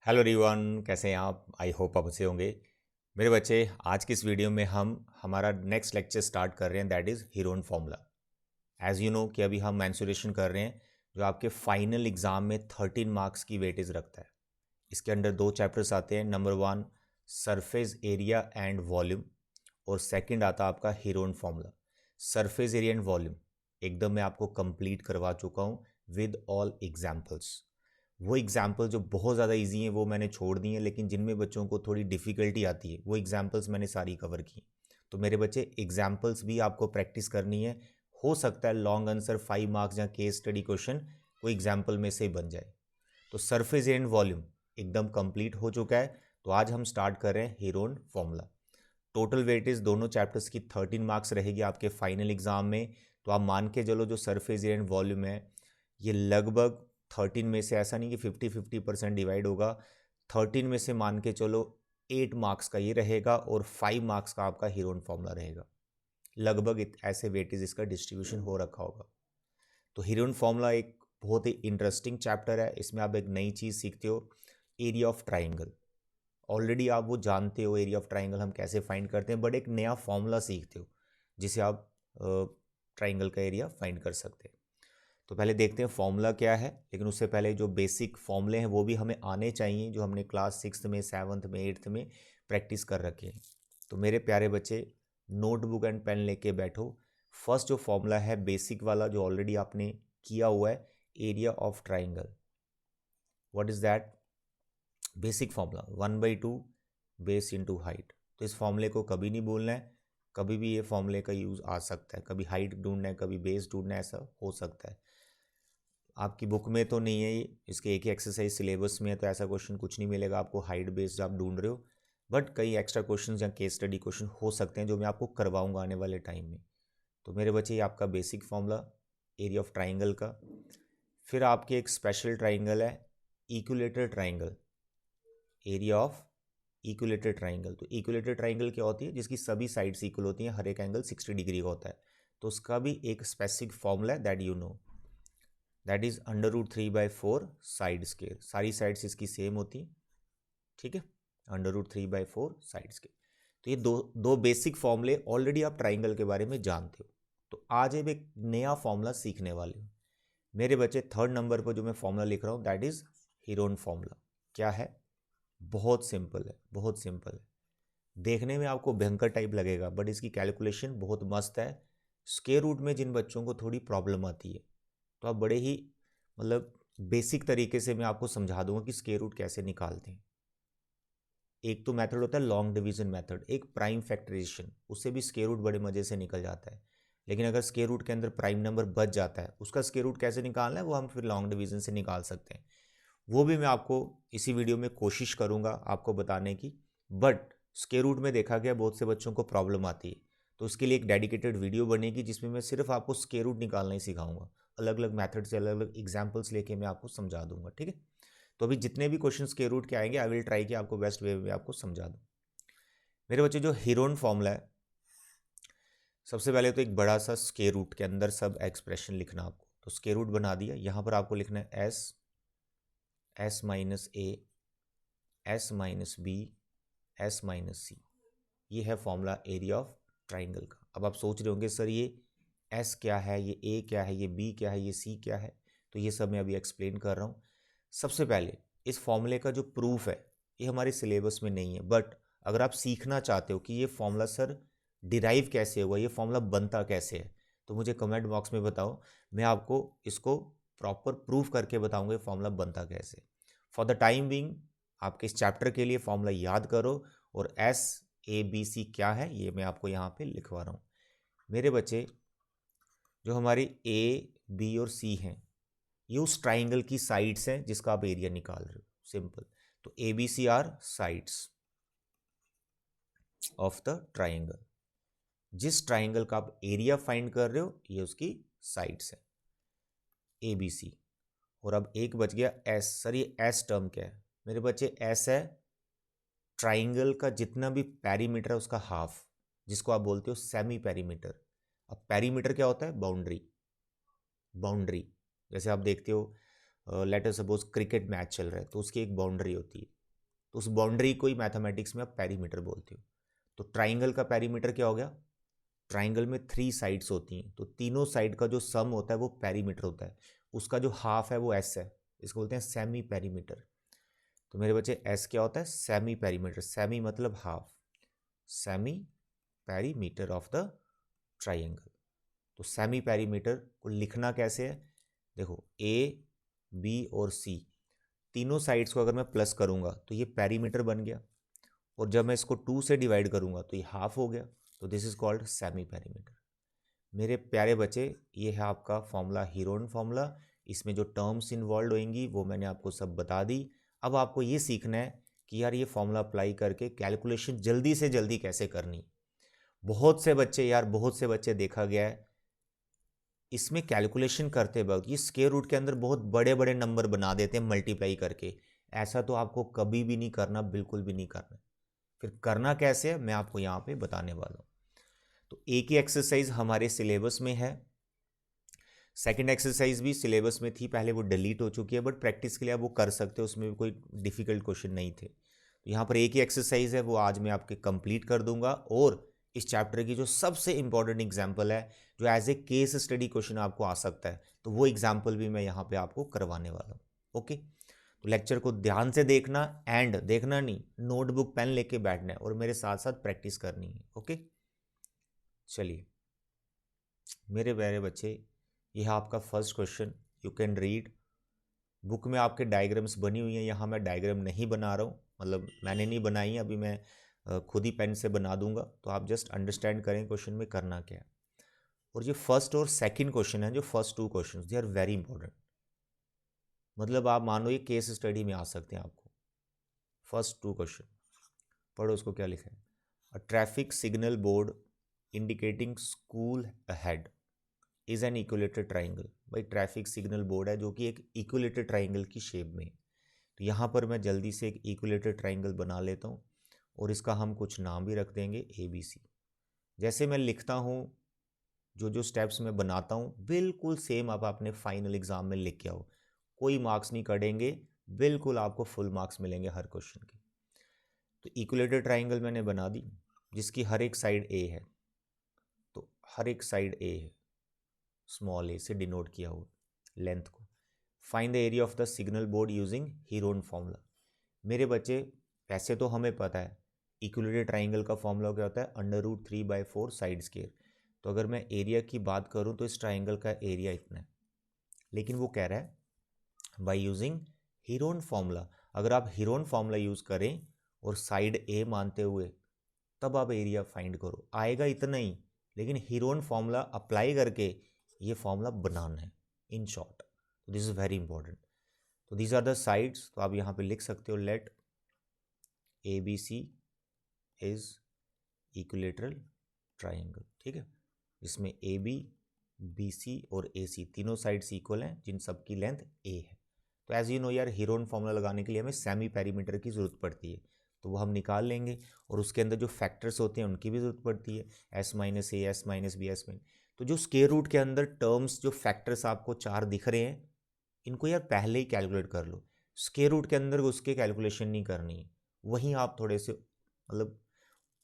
Hello everyone, कैसे हैं आप? आई होप आप अच्छे होंगे। मेरे बच्चे, आज की इस वीडियो में हम हमारा नेक्स्ट लेक्चर स्टार्ट कर रहे हैं, that is Heron formula. As you know कि अभी हम मेंसुरेशन कर रहे हैं, जो आपके फाइनल एग्जाम में 13 मार्क्स की वेटेज रखता है। इसके अंदर दो चैप्टर्स आते हैं। Number 1 surface area and volume, और सेकंड आता है आपका Heron formula. Surface area and volume एकदम मैं आपको कंप्लीट करवा चुका हूँ विद ऑल एग्जाम्पल्स। वो एग्जाम्पल जो बहुत ज़्यादा इजी हैं वो मैंने छोड़ दी हैं, लेकिन जिनमें बच्चों को थोड़ी डिफ़िकल्टी आती है वो एग्जाम्पल्स मैंने सारी कवर की। तो मेरे बच्चे, एग्जाम्पल्स भी आपको प्रैक्टिस करनी है। हो सकता है लॉन्ग आंसर 5 मार्क्स या केस स्टडी क्वेश्चन कोई एग्जाम्पल में से ही बन जाए। तो सरफेस एंड वॉल्यूम एकदम कंप्लीट हो चुका है। तो आज हम स्टार्ट कर रहे हैं हीरोन फॉर्मूला। टोटल वेटेज दोनों चैप्टर्स की 13 मार्क्स रहेगी आपके फाइनल एग्जाम में। तो आप मान के चलो जो सरफेस एंड वॉल्यूम है ये लगभग 13 में से, ऐसा नहीं कि 50-50% डिवाइड होगा, 13 में से मान के चलो 8 मार्क्स का ये रहेगा और 5 मार्क्स का आपका हीरोन फॉर्मूला रहेगा। लगभग ऐसे वेटेज इसका डिस्ट्रीब्यूशन हो रखा होगा। तो हीरोन फॉर्मूला एक बहुत ही इंटरेस्टिंग चैप्टर है। इसमें आप एक नई चीज़ सीखते हो, एरिया ऑफ ट्राइंगल। ऑलरेडी आप वो जानते हो एरिया ऑफ ट्राइंगल हम कैसे फाइंड करते हैं, बट एक नया फॉर्मूला सीखते हो जिसे आप ट्राइंगल का एरिया फाइंड कर सकते हैं। तो पहले देखते हैं फॉर्मूला क्या है, लेकिन उससे पहले जो बेसिक फॉर्मूले हैं वो भी हमें आने चाहिए, जो हमने क्लास 6th में, 7th में, 8th में प्रैक्टिस कर रखे हैं। तो मेरे प्यारे बच्चे, नोटबुक एंड पेन लेके बैठो। फर्स्ट जो फॉर्मूला है बेसिक वाला जो ऑलरेडी आपने किया हुआ है, area of triangle. What is that? Basic formula 1/2 base into height. तो इस फॉर्मूले को कभी नहीं भूलना है। कभी भी ये फॉर्मूले का यूज़ आ सकता है, कभी हाइट ढूंढना है, कभी बेस ढूंढना है, ऐसा हो सकता है। आपकी बुक में तो नहीं है ये, इसके एक ही एक्सरसाइज सिलेबस में है, तो ऐसा क्वेश्चन कुछ नहीं मिलेगा आपको हाइट बेस्ड आप ढूंढ रहे हो। बट कई एक्स्ट्रा क्वेश्चन या केस स्टडी क्वेश्चन हो सकते हैं जो मैं आपको करवाऊंगा आने वाले टाइम में। तो मेरे बच्चे, ये आपका basic formula area of triangle का। फिर आपके एक स्पेशल ट्राइंगल है, equilateral triangle, area of equilateral triangle. तो इक्विलेटरल ट्राइंगल क्या होती है? जिसकी सभी साइड्स इक्वल होती हैं, हर एक एंगल 60 डिग्री का होता है। तो उसका भी एक स्पेसिफिक फॉर्मूला है, that you know, that is √3/4 side square. सारी साइड्स इसकी सेम होती हैं, ठीक है, √3/4 साइड स्केयर। तो ये दो दो बेसिक फॉर्मूले ऑलरेडी आप ट्राइंगल के बारे में जानते हो। तो आज अब एक नया फॉर्मूला सीखने वाले हो मेरे बच्चे। थर्ड नंबर पर जो मैं फॉर्मूला लिख रहा हूँ दैट इज हीरोन फॉर्मूला। क्या है? बहुत सिंपल है, बहुत सिंपल है। देखने में आपको भयंकर टाइप लगेगा, बट इसकी कैलकुलेशन बहुत मस्त है। स्क्वायर रूट में जिन बच्चों को थोड़ी प्रॉब्लम आती है, तो आप बड़े ही मतलब बेसिक तरीके से मैं आपको समझा दूंगा कि स्क्वायर रूट कैसे निकालते हैं। एक तो मेथड होता है लॉन्ग डिवीजन मेथड, एक प्राइम फैक्टराइजेशन, उससे भी स्क्वायर रूट बड़े मज़े से निकल जाता है। लेकिन अगर स्क्वायर रूट के अंदर प्राइम नंबर बच जाता है, उसका स्क्वायर रूट कैसे निकालना है वो हम फिर लॉन्ग डिवीजन से निकाल सकते हैं। वो भी मैं आपको इसी वीडियो में कोशिश करूंगा आपको बताने की। बट स्क्वायर रूट में देखा गया बहुत से बच्चों को प्रॉब्लम आती है, तो उसके लिए एक डेडिकेटेड वीडियो बनेगी जिसमें मैं सिर्फ आपको स्क्वायर रूट निकालना ही सिखाऊंगा। अलग अलग मेथड से अलग अलग एग्जाम्पल्स लेके मैं आपको समझा दूंगा, ठीक है। तो अभी जितने भी क्वेश्चन स्क्वायर रूट के आएंगे आई विल ट्राई कि आपको बेस्ट वे में आपको समझा दूँ। मेरे बच्चे, जो हीरोन फॉर्मूला है, सबसे पहले तो एक बड़ा सा स्क्वायर रूट के अंदर सब एक्सप्रेशन लिखना आपको। तो स्क्वायर रूट बना दिया, यहाँ पर आपको लिखना है S minus A, S minus B, S minus C. ये है फॉर्मूला एरिया ऑफ ट्राइंगल का। अब आप सोच रहे होंगे सर ये एस क्या है, ये ए क्या है, ये बी क्या है, ये सी क्या है। तो ये सब मैं अभी एक्सप्लेन कर रहा हूँ। सबसे पहले इस फॉर्मूले का जो प्रूफ है ये हमारे सिलेबस में नहीं है, बट अगर आप सीखना चाहते हो कि ये फॉर्मूला सर डिराइव कैसे हुआ, ये फॉर्मूला बनता कैसे है, तो मुझे कमेंट बॉक्स में बताओ। मैं आपको इसको प्रॉपर प्रूफ करके बताऊंगा ये फॉर्मूला बनता कैसे। फॉर द टाइम बिंग आपके इस चैप्टर के लिए फॉर्मूला याद करो, और SABC क्या है ये मैं आपको यहाँ पे लिखवा रहा हूँ। मेरे बच्चे, जो हमारी A, B और C हैं, ये उस ट्राइंगल की साइड्स हैं जिसका आप एरिया निकाल रहे हो। सिंपल। तो ABC are sides of the triangle. जिस ट्राइंगल का आप एरिया फाइंड कर रहे हो ये उसकी साइड्स है, ABC। और अब एक बच गया S। सर ये S टर्म क्या है? मेरे बच्चे, S है ट्राइंगल का जितना भी पेरीमीटर है उसका हाफ, जिसको आप बोलते हो सेमी पेरीमीटर। अब पेरीमीटर क्या होता है? बाउंड्री। बाउंड्री जैसे आप देखते हो, let us suppose cricket match चल रहा है तो उसकी एक बाउंड्री होती है। तो उस बाउंड्री को ही मैथमेटिक्स में आप पेरीमीटर बोलते हो। तो ट्राइंगल का पेरीमीटर क्या हो गया, ट्राइंगल में 3 साइड्स होती हैं, तो तीनों साइड का जो सम होता है वो पेरीमीटर होता है, उसका जो हाफ है वो एस है, इसको बोलते हैं सेमी पेरीमीटर। तो मेरे बच्चे एस क्या होता है, सेमी पेरीमीटर, सेमी मतलब half, semi perimeter of the triangle. तो सेमी पेरीमीटर को लिखना कैसे है, देखो ए बी और सी तीनों साइड्स को अगर मैं प्लस करूंगा तो ये पेरीमीटर बन गया, और जब मैं इसको 2 से डिवाइड करूंगा तो ये हाफ हो गया, तो this is called semi perimeter. मेरे प्यारे बच्चे, ये है आपका फॉर्मूला, हीरोन फॉर्मूला। इसमें जो टर्म्स इन्वॉल्व होंगी वो मैंने आपको सब बता दी। अब आपको ये सीखना है कि यार ये फॉर्मूला अप्लाई करके कैलकुलेशन जल्दी से जल्दी कैसे करनी। बहुत से बच्चे देखा गया है इसमें कैलकुलेशन करते वक्त ये स्क्वायर रूट के अंदर बहुत बड़े बड़े नंबर बना देते हैं मल्टीप्लाई करके। ऐसा तो आपको कभी भी नहीं करना, बिल्कुल भी नहीं करना। फिर करना कैसे है मैं आपको यहाँ पे बताने वाला हूँ। तो एक ही एक्सरसाइज हमारे सिलेबस में है, सेकंड एक्सरसाइज भी सिलेबस में थी, पहले वो डिलीट हो चुकी है, बट प्रैक्टिस के लिए आप वो कर सकते हो, उसमें भी कोई डिफिकल्ट क्वेश्चन नहीं थे। तो यहाँ पर एक ही एक्सरसाइज है, वो आज मैं आपके कंप्लीट कर दूंगा, और इस चैप्टर की जो सबसे इंपॉर्टेंट एग्जाम्पल है, जो as a case study question आपको आ सकता है, तो वो एग्जाम्पल भी मैं यहाँ पे आपको करवाने वाला हूँ। ओके, तो लेक्चर को ध्यान से देखना, एंड देखना नहीं, नोटबुक पेन लेके बैठना है और मेरे साथ साथ प्रैक्टिस करनी है। ओके, चलिए मेरे प्यारे बच्चे, यह आपका first question, you can read. Book में आपके डायग्राम्स बनी हुई हैं, यहाँ मैं डायग्राम नहीं बना रहा हूँ, मतलब मैंने नहीं बनाई है, अभी मैं खुद ही पेन से बना दूंगा, तो आप जस्ट अंडरस्टैंड करें क्वेश्चन में करना क्या है। और ये फर्स्ट और सेकंड क्वेश्चन है, जो first 2 question they are very important, मतलब आप मान लो ये केस स्टडी में आ सकते हैं आपको। फर्स्ट 2 क्वेश्चन पढ़ो, उसको क्या लिखा है। A traffic signal board indicating school ahead is an equilateral triangle. भाई ट्रैफिक सिग्नल बोर्ड है जो कि एक इक्विलेटरल ट्राइंगल की शेप में है। तो यहाँ पर मैं जल्दी से एक इक्विलेटरल ट्राइंगल बना लेता हूँ, और इसका हम कुछ नाम भी रख देंगे ABC। जैसे मैं लिखता हूँ, जो स्टेप्स मैं बनाता हूँ बिल्कुल सेम आप अपने फाइनल एग्जाम में लिख के आओ, कोई मार्क्स नहीं कटेंगे, बिल्कुल आपको फुल मार्क्स मिलेंगे हर क्वेश्चन के। तो इक्विलेटरल ट्राइंगल मैंने बना दी, जिसकी हर एक साइड A है, तो हर एक साइड A है, स्मॉल a से डिनोट किया हुआ लेंथ को। Find the area of the signal board using Heron formula. मेरे बच्चे वैसे तो हमें पता है इक्विलेटरल ट्राइंगल का फॉर्मूला क्या होता है, √3/4 साइड स्क्वायर। तो अगर मैं एरिया की बात करूं तो इस ट्राइंगल का एरिया इतना है, लेकिन वो कह रहा है बाय यूजिंग हीरोन फॉर्मूला। अगर आप हीरोन फॉर्मूला यूज करें और साइड A मानते हुए, तब आप एरिया फाइंड करो, आएगा इतना ही, लेकिन हीरोन फॉर्मूला अप्लाई करके ये फॉर्मूला बनाना है इन शॉर्ट। तो दिस इज वेरी इंपॉर्टेंट। तो दीज आर द साइड्स, तो आप यहाँ पे लिख सकते हो let ABC is equilateral triangle, ठीक है, जिसमें AB BC और AC तीनों साइड्स इक्वल हैं, जिन सब की लेंथ A है। तो एज यू नो यार, हीरोन फॉर्मूला लगाने के लिए हमें सेमी पेरीमीटर की जरूरत पड़ती है, तो वो हम निकाल लेंगे, और उसके अंदर जो फैक्टर्स होते हैं उनकी भी जरूरत पड़ती है, S-A S-B S-। तो जो स्क्वायर रूट के अंदर टर्म्स, जो फैक्टर्स आपको 4 दिख रहे हैं, इनको यार पहले ही कैलकुलेट कर लो, स्क्वायर रूट के अंदर उसके कैलकुलेशन नहीं करनी है, वहीं आप थोड़े से मतलब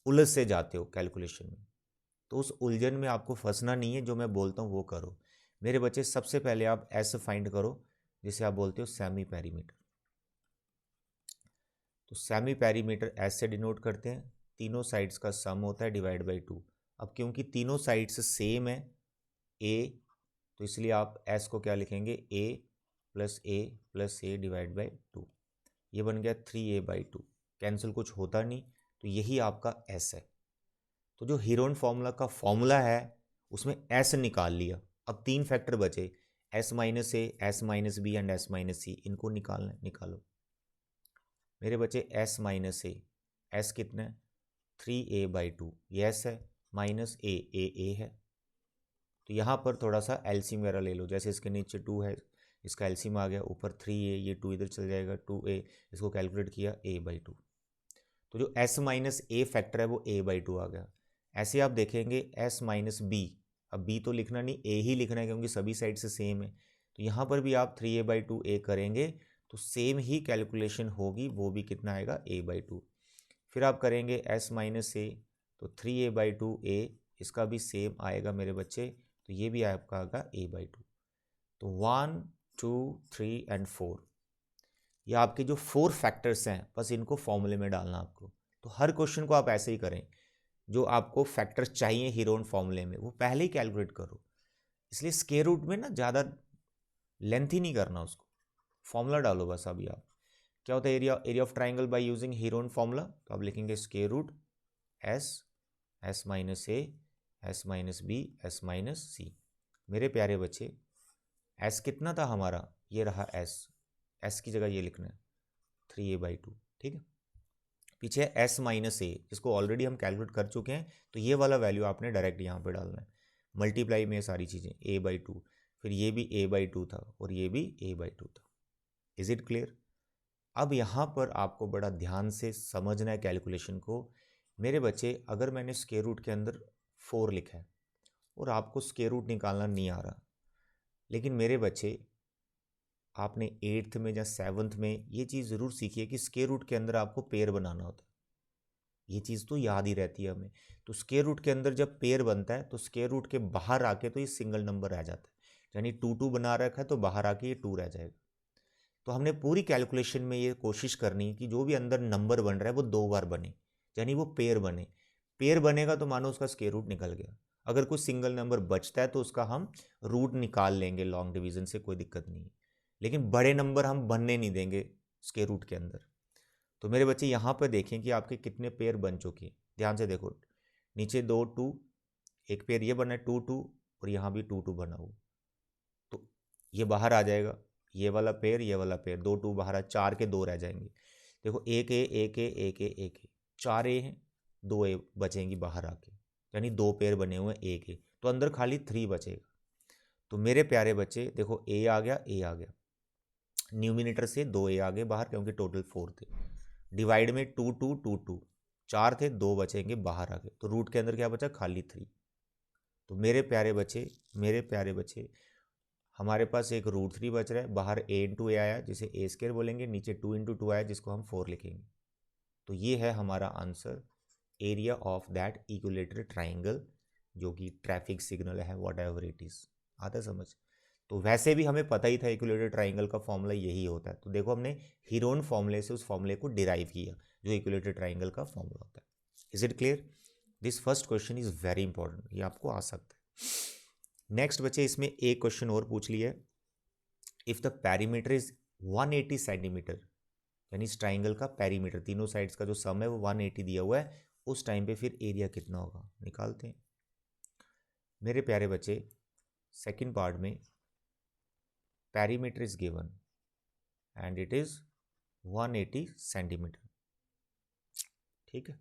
उलझ से जाते हो कैलकुलेशन में। तो उस उलझन में आपको फंसना नहीं है, जो मैं बोलता हूँ वो करो। मेरे बच्चे सबसे पहले आप S फाइंड करो, जिसे आप बोलते हो सेमी पेरीमीटर। तो सेमी पेरीमीटर S से डिनोट करते हैं, तीनों साइड्स का सम होता है डिवाइड बाई 2। अब क्योंकि तीनों साइड्स सेम है A, तो इसलिए आप S को क्या लिखेंगे, A plus A divide by 2। ये बन गया 3A/2, कैंसिल कुछ होता नहीं, तो यही आपका S है। तो जो हीरोन फॉर्मूला का फॉर्मूला है उसमें S निकाल लिया, अब 3 फैक्टर बचे, S-A, S-B एंड S-C, इनको निकालना, निकालो मेरे बच्चे। S-A, S कितना है, 3A/2, ये S है, माइनस A है। तो यहाँ पर थोड़ा सा एलसीएम वगैरह ले लो, जैसे इसके नीचे 2 है, इसका एलसीएम आ गया, ऊपर 3A, ये 2 इधर चल जाएगा, 2A, इसको कैलकुलेट किया A/2। तो जो S-A फैक्टर है वो A/2 आ गया। ऐसे आप देखेंगे S-B, अब B तो लिखना नहीं, A ही लिखना है क्योंकि सभी साइड से सेम है। तो यहाँ पर भी आप 3A/2 A करेंगे तो सेम ही कैलकुलेशन होगी, वो भी कितना आएगा a/2। फिर आप करेंगे s माइनस ए, तो 3a/2 a, इसका भी सेम आएगा मेरे बच्चे, तो ये भी आपका आएगा a/2। तो 1 2 3 एंड 4, ये आपके जो 4 फैक्टर्स हैं, बस इनको फॉर्मूले में डालना आपको। तो हर क्वेश्चन को आप ऐसे ही करें, जो आपको फैक्टर्स चाहिए हीरोन फॉर्मूले में वो पहले ही कैलकुलेट करो। इसलिए स्क्वायर रूट में ना ज़्यादा लेंथी नहीं करना उसको, फॉर्मूला डालो बस। अभी आप क्या होता है area of triangle by using Heron formula, तो आप लिखेंगे square root S minus A, S minus B, S minus C. मेरे प्यारे बच्चे एस कितना था हमारा, ये रहा एस की जगह ये लिखना है 3a/2, ठीक है। पीछे एस माइनस ए, जिसको ऑलरेडी हम कैलकुलेट कर चुके हैं, तो ये वाला वैल्यू आपने डायरेक्ट यहाँ पे डालना है। मल्टीप्लाई में सारी चीज़ें a/2, फिर ये भी a/2 था और ये भी a/2 था। Is it clear? अब यहाँ पर आपको बड़ा ध्यान से समझना है कैलकुलेशन को। मेरे बच्चे, अगर मैंने स्क्वायर रूट के अंदर 4 लिखा है और आपको स्क्वायर रूट निकालना नहीं आ रहा, लेकिन मेरे बच्चे आपने 8th में या 7th में ये चीज़ ज़रूर सीखी है कि स्क्वायर रूट के अंदर आपको पेयर बनाना होता है। ये चीज़ तो याद ही रहती है हमें। तो स्क्वायर रूट के अंदर जब पेयर बनता है तो स्क्वायर रूट के बाहर आके तो ये सिंगल नंबर रह जाता है, यानी 2 बना रखा है तो बाहर आके ये 2 रह जाएगा। तो हमने पूरी कैलकुलेशन में ये कोशिश करनी है कि जो भी अंदर नंबर बन रहा है वो 2 बार बने, यानी वो पेयर बने। पेयर बनेगा तो मानो उसका स्क्वायर रूट निकल गया। अगर कोई सिंगल नंबर बचता है तो उसका हम रूट निकाल लेंगे लॉन्ग डिवीजन से, कोई दिक्कत नहीं है, लेकिन बड़े नंबर हम बनने नहीं देंगे स्क्वायर रूट के अंदर। तो मेरे बच्चे यहाँ पर देखें कि आपके कितने पेयर बन चुके हैं। ध्यान से देखो, नीचे 2 2, एक पेयर ये बना है 2 2, और यहाँ भी 2 2 बना हुआ, तो ये बाहर आ जाएगा। ये वाला पेयर, ये वाला पेयर, 2 2 बाहर आ, 4 के 2 रह जाएंगे। देखो एक ए, एक ए, एक ए, एक ए, 4 ए हैं, 2 ए बचेंगी बाहर आके, यानी 2 पेयर बने हुए हैं एक ए, तो अंदर खाली 3 बचेगा। तो मेरे प्यारे बच्चे देखो, ए आ गया, ए आ गया, न्यूमिनेटर से 2 ए आ गए बाहर क्योंकि टोटल 4 थे। डिवाइड में 2 2 2 2, 4 थे, 2 बचेंगे बाहर आ गए, तो रूट के अंदर क्या बचा, खाली 3। तो मेरे प्यारे बच्चे, मेरे प्यारे बच्चे, हमारे पास एक √3 बच रहा है, बाहर a इंटू ए आया जिसे ए स्क्वायर बोलेंगे, नीचे 2 इंटू 2 आया जिसको हम 4 लिखेंगे। तो ये है हमारा answer, area of that equilateral triangle, जो कि ट्रैफिक सिग्नल है, वॉट एवर इट इज़। आता है समझ? तो वैसे भी हमें पता ही था इक्विलेटरल ट्राइंगल का फॉर्मूला यही होता है। तो देखो हमने हीरोन फॉर्मूले से उस फॉर्मूले को डिराइव किया जो इक्विलेटरल ट्राइंगल का फॉर्मूला होता है। Is it clear? This first question is very important, ये आपको आ सकता है। नेक्स्ट बच्चे, इसमें एक क्वेश्चन और पूछ लिया है। If the perimeter is 180 centimetre, यानी इस ट्राइंगल का पेरीमीटर, तीनों साइड्स का जो सम है वो 180 दिया हुआ है, उस टाइम पे फिर एरिया कितना होगा, निकालते हैं। मेरे प्यारे बच्चे, सेकंड पार्ट में perimeter is given and it is 180 centimetre, ठीक है।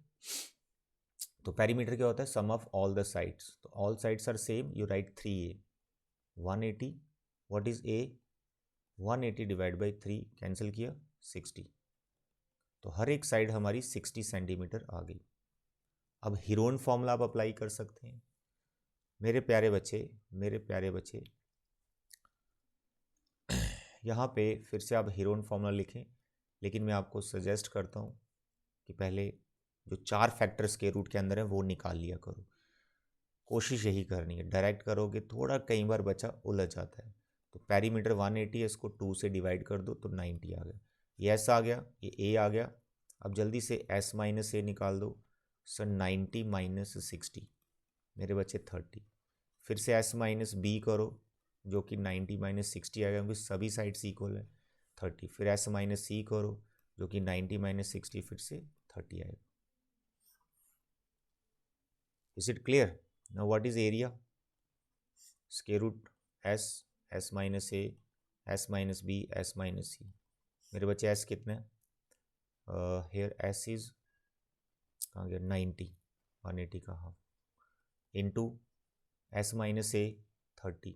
तो पेरीमीटर क्या होता है, sum of all the sides, तो all sides are same, you write 3a, 180, what is a, 180 divide by 3, cancel किया 60, तो हर एक साइड हमारी 60 सेंटीमीटर आ गई। अब हीरोन फॉर्मूला आप अप्लाई कर सकते हैं। मेरे प्यारे बच्चे, मेरे प्यारे बच्चे, यहाँ पे फिर से आप हीरोन फॉर्मूला लिखें, लेकिन मैं आपको सजेस्ट करता हूँ कि पहले जो 4 फैक्टर्स के रूट के अंदर है वो निकाल लिया करो। कोशिश यही करनी है, डायरेक्ट करोगे थोड़ा कई बार बच्चा उलझ जाता है। तो पेरीमीटर 180 है, इसको 2 से डिवाइड कर दो तो 90 आ गया, ये एस आ गया, ये ए आ गया। अब जल्दी से एस माइनस ए निकाल दो, सर 90 माइनस 60, मेरे बच्चे 30। फिर से एस माइनस बी करो, जो कि 90 माइनस 60 आएगा क्योंकि सभी साइड्स इक्वल है, 30। फिर एस माइनस सी करो, जो कि 90 माइनस 60 फिर से 30 आएगा। Is it clear? Now what is area? Square root S, S minus A, S minus B, S minus C. मेरे बच्चे एस कितने हैं, हेयर एस इज कहाँ गया, 90, 180 का हाफ, इंटू एस माइनस ए 30,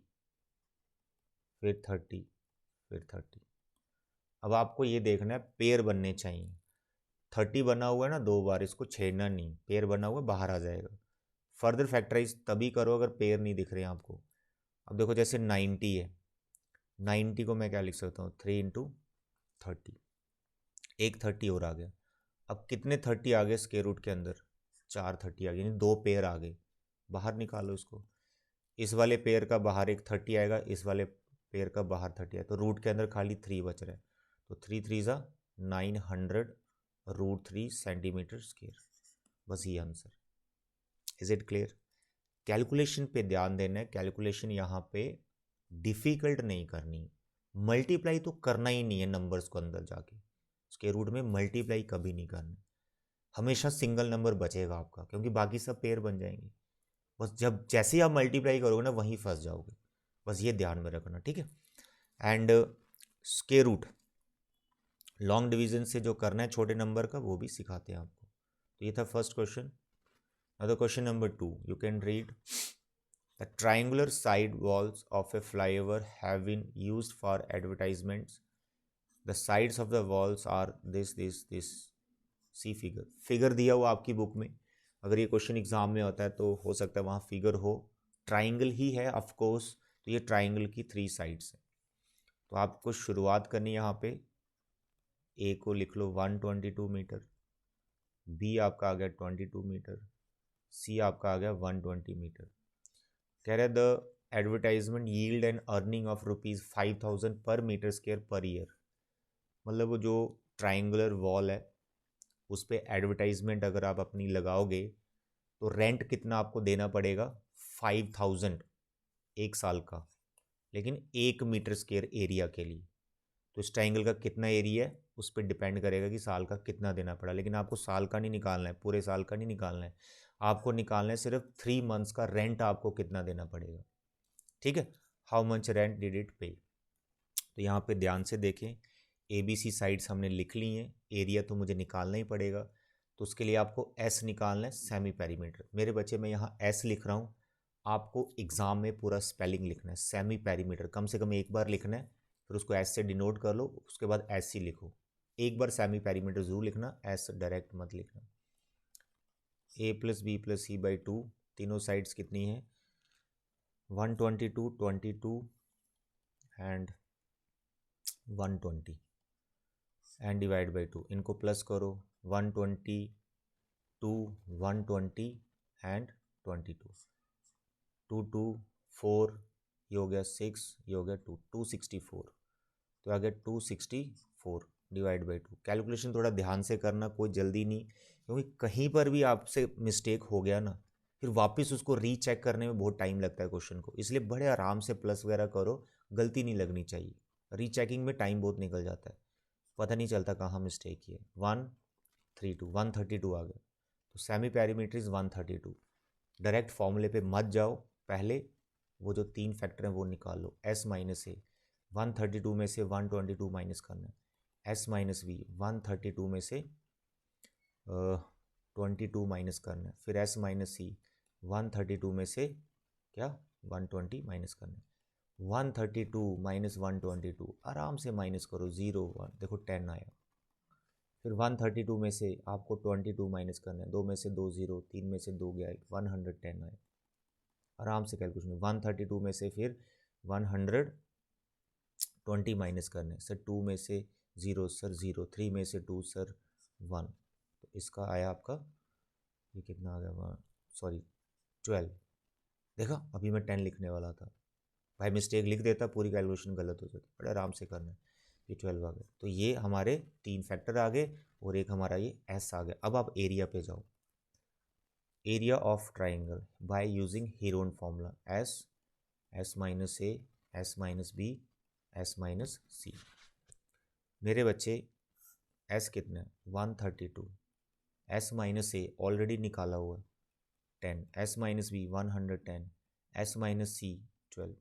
फिर 30, फिर 30। अब आपको ये देखना है पेयर बनने चाहिए। 30 बना हुआ है ना 2 बार, इसको छेड़ना नहीं, पेयर बना हुआ बाहर आ जाएगा। फर्दर फैक्टराइज तभी करो अगर पेयर नहीं दिख रहे हैं आपको। अब देखो जैसे 90 है, 90 को मैं क्या लिख सकता हूँ, 3 इंटू 30, एक 30 और आ गया। अब कितने 30 आ गए स्क्वायर रूट के अंदर? 4 30 आ गए, यानी 2 पेयर आ गए। बाहर निकालो इसको, इस वाले पेयर का बाहर एक 30 आएगा, इस वाले पेयर का बाहर 30 आएगा, तो रूट के अंदर खाली 3 बच रहा है। तो 3 3 ज़ा 900√3 सेंटीमीटर स्क्वायर। बस ये answer. Is it clear? Calculation पे ध्यान देना है, कैलकुलेशन यहाँ पे डिफ़िकल्ट नहीं करनी, मल्टीप्लाई तो करना ही नहीं है नंबर्स को अंदर जाके, स्क्वायर रूट में मल्टीप्लाई कभी नहीं करना, हमेशा सिंगल नंबर बचेगा आपका, क्योंकि बाकी सब पेयर बन जाएंगे। बस जब जैसे ही आप मल्टीप्लाई करोगे ना वहीं फंस जाओगे, बस ये ध्यान में रखना, ठीक है। And square root long division से जो करना है छोटे नंबर का वो भी सिखाते हैं आपको। तो ये था first question. Now the question number 2, you can read, the triangular side walls of a flyover have been used for advertisements. The sides of the walls are this. See figure. Figure दिया हुआ आपकी book में, अगर ये question exam में होता है तो हो सकता है वहाँ फिगर हो, ट्राइंगल ही है ऑफ कोर्स, तो ये ट्राइंगल की 3 साइड्स है। तो आपको शुरुआत करनी यहाँ पे, ए को लिख लो 122 मीटर, बी आपका आ गया 22 मीटर, सी आपका आ गया 120 मीटर। कह रहे the advertisement yield and earning of ₹5,000 पर मीटर स्क्वायर पर ईयर। मतलब वो जो ट्राइंगुलर वॉल है उस पर एडवर्टाइजमेंट अगर आप अपनी लगाओगे तो रेंट कितना आपको देना पड़ेगा? 5,000 एक साल का, लेकिन 1 मीटर स्क्वायर एरिया के लिए। तो इस ट्राइंगल का कितना एरिया है उस पर डिपेंड करेगा कि साल का कितना देना पड़ा, लेकिन आपको साल का नहीं निकालना है, पूरे साल का नहीं निकालना है, आपको निकालना है सिर्फ 3 मंथ्स का रेंट आपको कितना देना पड़ेगा, ठीक है। How much rent did it पे? तो यहाँ पे ध्यान से देखें, ABC साइड्स हमने लिख ली हैं, एरिया तो मुझे निकालना ही पड़ेगा, तो उसके लिए आपको S निकालना है, सेमी पेरीमीटर। मेरे बच्चे मैं यहाँ S लिख रहा हूँ, आपको एग्जाम में पूरा स्पेलिंग लिखना है, सेमी पेरीमीटर कम से कम एक बार लिखना है, फिर उसको S से डिनोट कर लो, उसके बाद SC लिखो, एक बार सेमी पेरीमीटर जरूर लिखना, S डायरेक्ट मत लिखना। A + B + C/2, तीनों साइड्स कितनी है? 122, 22 एंड 120 एंड डिवाइड बाई 2, इनको प्लस करो, 122, 120 एंड 22, 2 2 4, ये हो गया 6, ये हो गया 2, 264, तो आ गया 264 डिवाइड बाई 2। कैलकुलेशन थोड़ा ध्यान से करना, कोई जल्दी नहीं, क्योंकि कहीं पर भी आपसे मिस्टेक हो गया ना फिर वापस उसको रीचेक करने में बहुत टाइम लगता है क्वेश्चन को, इसलिए बड़े आराम से प्लस वगैरह करो, गलती नहीं लगनी चाहिए। रीचेकिंग में टाइम बहुत निकल जाता है, पता नहीं चलता कहाँ मिस्टेक की है। 132 132 आ गया, तो सेमी पेरीमीटर इज 132। डायरेक्ट फॉर्मूले पे मत जाओ, पहले वो जो 3 फैक्टर हैं वो निकाल लो, S - A 132 में से 122 माइनस करना है, S - V 132 में से 22 माइनस करना है, फिर S - C 132 में से क्या 120 माइनस करना है, 132 माइनस 122 आराम से माइनस करो, 0 1, देखो 10 आया। फिर 132 में से आपको 22 माइनस करना है, 2 में से 2 0, 3 में से 2 गया, 110 आया। आराम से कैलकुलेशन, 132 में से फिर 120 माइनस करना है, सर 2 में से 0 सर 0, 3 में से 2 सर 1, तो इसका आया आपका, ये कितना आ गया, सॉरी 12। देखा अभी मैं 10 लिखने वाला था, भाई मिस्टेक लिख देता, पूरी कैलकुलेशन गलत हो जाती, बड़े आराम से करना है। ये 12 आ गया, तो ये हमारे 3 फैक्टर आ गए और एक हमारा ये S आ गया। अब आप एरिया पे जाओ, area of triangle by using Heron formula, S - A, S - B, S - C। मेरे बच्चे S कितना है 132, S - A ऑलरेडी निकाला हुआ 10, S - B 110, S - C 12।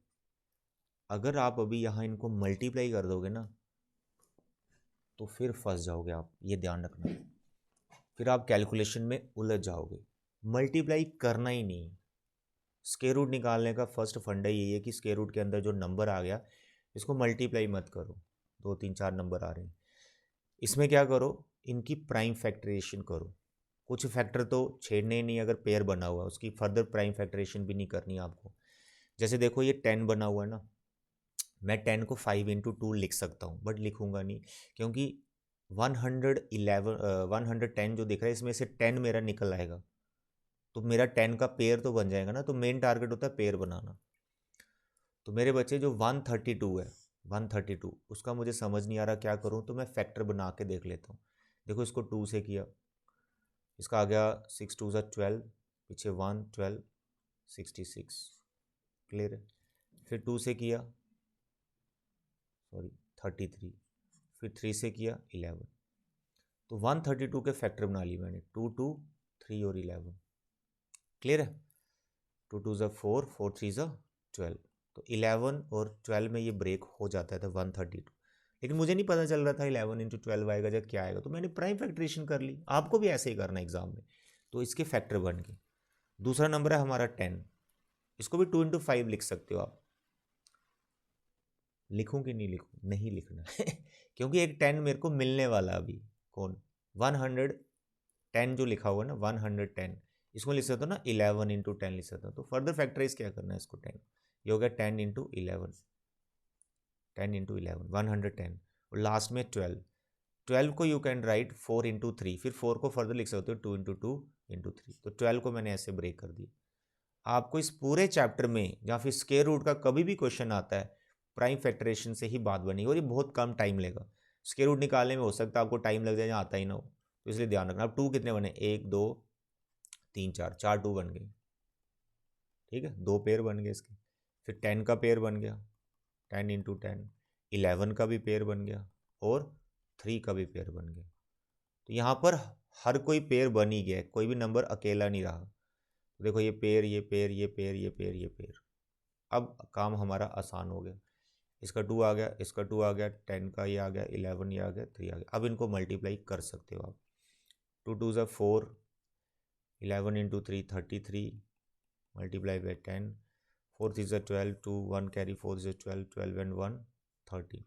अगर आप अभी यहाँ इनको मल्टीप्लाई कर दोगे ना तो फिर फंस जाओगे आप, ये ध्यान रखना, फिर आप कैलकुलेशन में उलझ जाओगे। मल्टीप्लाई करना ही नहीं, स्क्वायर रूट निकालने का फर्स्ट फंडा यही है कि स्क्वायर रूट के अंदर जो नंबर आ गया इसको मल्टीप्लाई मत करो, 2 3 4 नंबर आ रहे हैं, इसमें क्या करो, इनकी प्राइम फैक्टराइजेशन करो। कुछ फैक्टर तो छेड़ने ही नहीं, अगर पेयर बना हुआ है उसकी फर्दर प्राइम फैक्टराइजेशन भी नहीं करनी आपको। जैसे देखो ये 10 बना हुआ है ना, मैं 10 को 5 × 2 लिख सकता हूँ, बट लिखूँगा नहीं, क्योंकि 110 जो दिख रहा है इसमें से 10 मेरा निकल आएगा, तो मेरा 10 का पेयर तो बन जाएगा ना। तो मेन टारगेट होता है पेयर बनाना। तो मेरे बच्चे जो 132 है, 132 उसका मुझे समझ नहीं आ रहा क्या करूँ, तो मैं फैक्टर बना के देख लेता हूँ। देखो इसको 2 से किया, इसका आ गया 6 2 12, पीछे 1 12 66, क्लियर है। फिर 2 से किया, सॉरी 33, फिर 3 से किया 11। तो 132 के फैक्टर बना लिए मैंने, 2 2 3 और 11, क्लियर है। 2 2 4, 4 3 12, तो 11 और 12 में ये ब्रेक हो जाता था 132। लेकिन मुझे नहीं पता चल रहा था 11 × 12 आएगा जब क्या आएगा, तो मैंने प्राइम फैक्टरेशन कर ली। आपको भी ऐसे ही करना एग्जाम में, तो इसके फैक्टर बन गए। दूसरा नंबर है हमारा 10, इसको भी 2 × 5 लिख सकते हो आप। लिखूं कि नहीं लिखूं? नहीं लिखना क्योंकि एक 10 मेरे को मिलने वाला अभी। कौन? 110 जो लिखा हुआ है ना, 110, इसको लिख सकता हूँ ना 11 × 10 लिख सकता हूँ। तो फर्दर फैक्टराइज क्या करना है इसको, 10, ये हो गया 10 × 11, 10 × 11 110, और लास्ट में 12। 12 को यू कैन राइट 4 × 3, फिर 4 को फर्दर लिख सकते हो 2 × 2 × 3। तो 12 को मैंने ऐसे ब्रेक कर दिया। आपको इस पूरे चैप्टर में या फिर स्क्वायर रूट का कभी भी क्वेश्चन आता है, प्राइम फैक्टरेशन से ही बात बनेगी, और ये बहुत कम टाइम लेगा। स्क्वायर रूट निकालने में हो सकता है आपको टाइम लग जाए या आता ही ना हो, तो इसलिए ध्यान रखना। अब 2 कितने बने? 1 2 3 4, 4 2 बन गए, ठीक है, 2 पेयर बन गए इसके। फिर 10 का पेयर बन गया, 10 × 10, 11 का भी पेयर बन गया, और 3 का भी पेयर बन गया। तो यहाँ पर हर कोई पेयर बन ही गया है, कोई भी नंबर अकेला नहीं रहा। तो देखो ये पेयर, ये पेयर, ये पेयर, ये पेयर, ये पेयर। अब काम हमारा आसान हो गया। इसका 2 आ गया, इसका 2 आ गया, 10 का ये आ गया, 11 ये आ गया, 3 आ गया। अब इनको मल्टीप्लाई कर सकते हो आप। 2 2 4, 11 × 3 33, मल्टीप्लाई बाई 10, 4 3 12, 2 1 कैरी, 4 12, 12 and 1 30।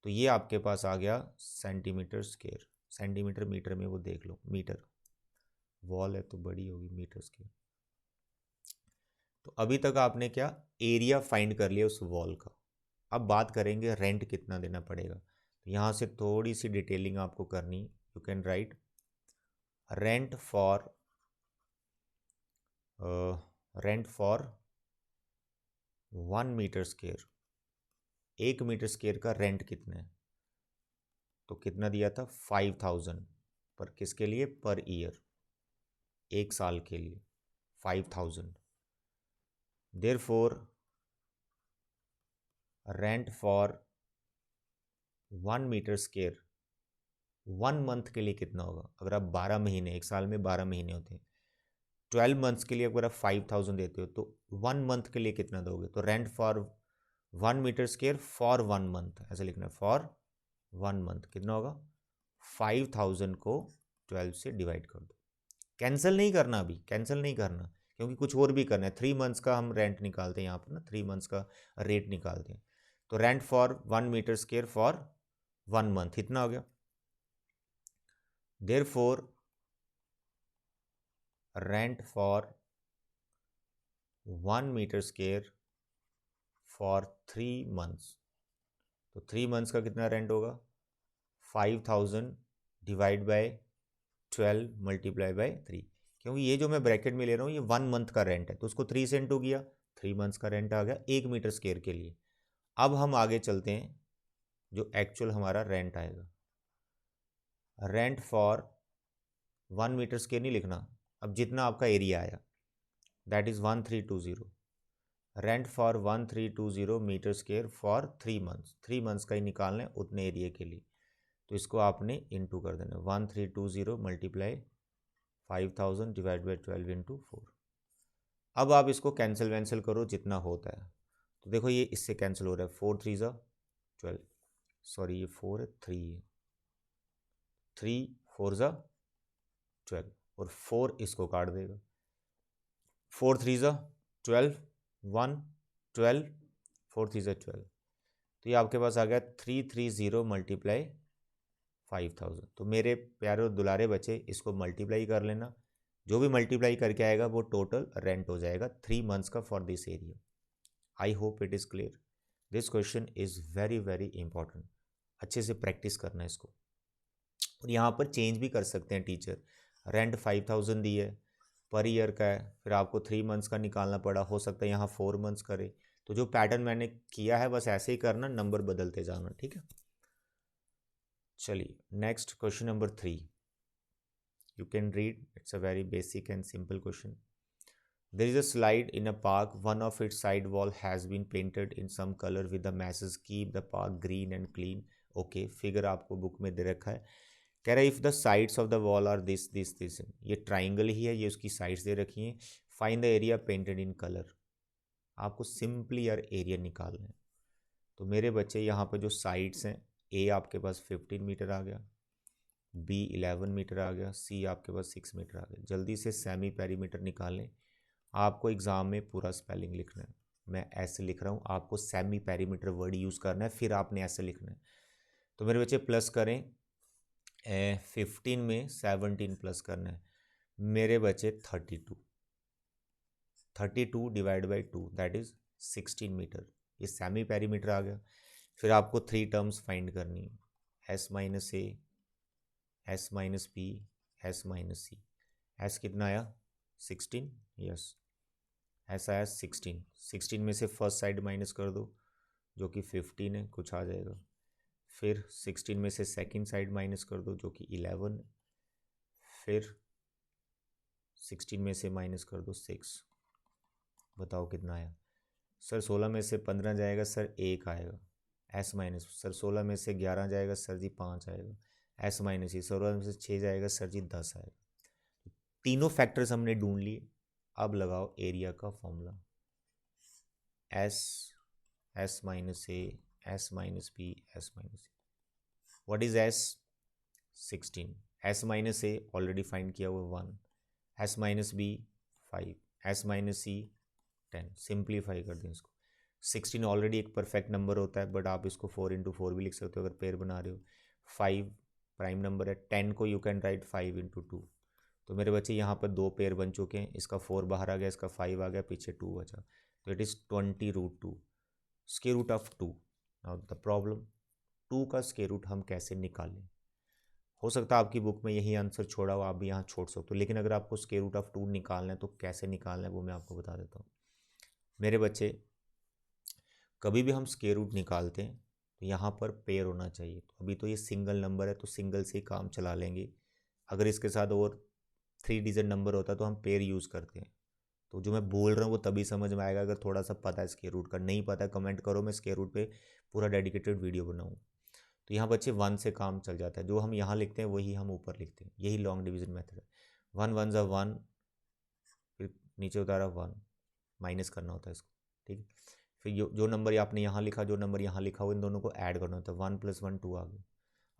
तो ये आपके पास आ गया सेंटीमीटर स्क्वायर। सेंटीमीटर मीटर में वो देख लो, मीटर वॉल है तो बड़ी होगी, मीटर स्क्वायर। तो अभी तक आपने क्या एरिया फाइंड कर लिया उस वॉल का। अब बात करेंगे रेंट कितना देना पड़ेगा। तो यहाँ से थोड़ी सी डिटेलिंग आपको करनी। You can write rent for 1 metre square. 1 metre square का रेंट कितना है? तो कितना दिया था? 5000 पर, किसके लिए? पर ईयर, 1 साल के लिए 5000। Therefore rent for 1 metre square 1 month के लिए कितना होगा? अगर आप 12 महीने, 1 साल में 12 महीने होते हैं, 12 मंथ्स के लिए अगर आप 5000 देते हो तो 1 मंथ के लिए कितना दोगे? तो rent for 1 metre square for 1 month, ऐसे लिखना है, फॉर 1 मंथ कितना होगा? 5000 को 12 से डिवाइड कर दो। कैंसिल नहीं करना, अभी कैंसिल नहीं करना, क्योंकि कुछ और भी करना है। 3 मंथ्स का हम रेंट निकालते हैं यहाँ पर ना, 3 मंथ्स का रेट निकालते हैं। तो rent for 1 metre square for 1 month इतना हो गया। Therefore rent for 1 metre square for 3 months, तो 3 मंथ्स का कितना रेंट होगा? 5000 डिवाइड बाय 12 मल्टीप्लाई बाय 3, क्योंकि ये जो मैं ब्रैकेट में ले रहा हूँ ये 1 मंथ का रेंट है, तो उसको 3 से इंटू किया, 3 मंथ्स का रेंट आ गया 1 मीटर स्क्वायर के लिए। अब हम आगे चलते हैं, जो एक्चुअल हमारा रेंट आएगा। रेंट फॉर 1 मीटर स्क्वायर नहीं लिखना, अब जितना आपका एरिया आया that is 1320। Rent for 1320 metre square for 3 months, 3 months का ही निकालना है उतने एरिया के लिए। तो इसको आपने इंटू कर देना, 1320 मल्टीप्लाई 5000 डिवाइड बाई 12 × 4। अब आप इसको कैंसिल वैंसिल करो जितना होता है। तो देखो ये इससे कैंसिल हो रहा है, 4 3 12, सॉरी ये 4 है, 3 है, 3 4 12, और 4 इसको काट देगा, 4 3 12, 1 12, 4 3 12। तो ये आपके पास आ गया 330 मल्टीप्लाई 5000। तो मेरे प्यारे और दुलारे बच्चे इसको मल्टीप्लाई कर लेना, जो भी मल्टीप्लाई करके आएगा वो टोटल रेंट हो जाएगा 3 मंथ्स का for this area. I hope it is clear. This question is very very important, अच्छे से प्रैक्टिस करना है इसको। और यहाँ पर चेंज भी कर सकते हैं टीचर। रेंट 5000 दी है, पर ईयर का है, फिर आपको 3 मंथ्स का निकालना पड़ा, हो सकता है यहाँ 4 मंथ्स करे। तो जो पैटर्न मैंने किया है बस ऐसे ही करना, नंबर बदलते जाना, ठीक है। चलिए next question number 3, you can read, it's a very basic and simple question. There is a slide in a park. One of its side wall has been painted in some color with the message keep the park green and clean. Okay, figure आपको book में दे रखा है। कह रहा है if the sides of the wall are this this this, ये triangle ही है, ये उसकी साइड्स दे रखी हैं। Find the area painted in colour. आपको सिंपली यार एरिया निकालना है। तो मेरे बच्चे यहाँ पर जो साइड्स हैं, ए आपके पास 15 मीटर आ गया, बी 11 मीटर आ गया, सी आपके पास 6 मीटर आ गया। जल्दी से सेमी पेरीमीटर निकालें। आपको एग्ज़ाम में पूरा स्पेलिंग लिखना है। मैं ऐसे लिख रहा हूँ, आपको सेमी पेरीमीटर वर्ड यूज़ करना है, फिर आपने ऐसे लिखना है। तो मेरे बच्चे प्लस करें, 15 में 17 प्लस करना है। मेरे बच्चे 32 divide by 2 that is 16 metre. ये सेमी पेरीमीटर आ गया। फिर आपको 3 टर्म्स फाइंड करनी है, S minus A, S minus P, S minus C. S कितना आया 16, यस एस आया 16। 16 में से फर्स्ट साइड माइनस कर दो जो कि 15 है, कुछ आ जाएगा। फिर 16 में से सेकंड साइड माइनस कर दो जो कि 11 है। फिर 16 में से माइनस कर दो 6, बताओ कितना आया। सर 16 में से 15 जाएगा सर 1 आएगा, एस माइनस। सर 16 में से 11 जाएगा सर जी 5 आएगा, एस माइनस ही। 16 में से 6 जाएगा सर जी 10 आएगा। तीनों फैक्टर्स हमने ढूंढ लिए। अब लगाओ एरिया का formula, S, S minus A, S minus P, S minus C. What is S 16, S minus A already find किया हुआ 1, S minus B 5, S minus C 10। Simplify कर दें इसको। 16 ऑलरेडी एक परफेक्ट नंबर होता है, बट आप इसको 4 इंटू 4 भी लिख सकते हो अगर पेयर बना रहे हो। 5 प्राइम नंबर है, 10 को यू कैन राइट 5 इंटू 2। तो मेरे बच्चे यहाँ पर 2 पेयर बन चुके हैं, इसका 4 बाहर आ गया, इसका 5 आ गया, पीछे 2 बचा। तो it is 20√2, square root of 2। Now the problem, 2 का स्क्वायर रूट हम कैसे निकालें। हो सकता है आपकी बुक में यही आंसर छोड़ा हो, आप भी यहाँ छोड़ सकते हो, लेकिन अगर आपको स्क्वायर रूट ऑफ 2 निकालना है तो कैसे निकालना है वो मैं आपको बता देता हूँ। मेरे बच्चे कभी भी हम स्क्वायर रूट निकालते हैं तो यहाँ पर पेयर होना चाहिए। तो अभी तो ये सिंगल नंबर है तो सिंगल से ही काम चला लेंगे। अगर इसके साथ और 3 डिजिट नंबर होता है तो हम पेयर यूज़ करते हैं। तो जो मैं बोल रहा हूँ वो तभी समझ में आएगा अगर थोड़ा सा पता है स्क्वायर रूट का। नहीं पता है कमेंट करो, मैं स्क्वायर रूट पे पूरा डेडिकेटेड वीडियो बनाऊँ। तो यहाँ बच्चे 1 से काम चल जाता है, जो हम यहाँ लिखते हैं वही हम ऊपर लिखते हैं, यही लॉन्ग डिवीजन मेथड है। 1 1 ज़ा 1, फिर नीचे उतारा 1, माइनस करना होता है इसको, ठीक है। फिर जो नंबर आपने यहाँ लिखा, जो नंबर यहाँ लिखा हो, इन दोनों को ऐड करना होता है। 1 + 1 2 आ गया।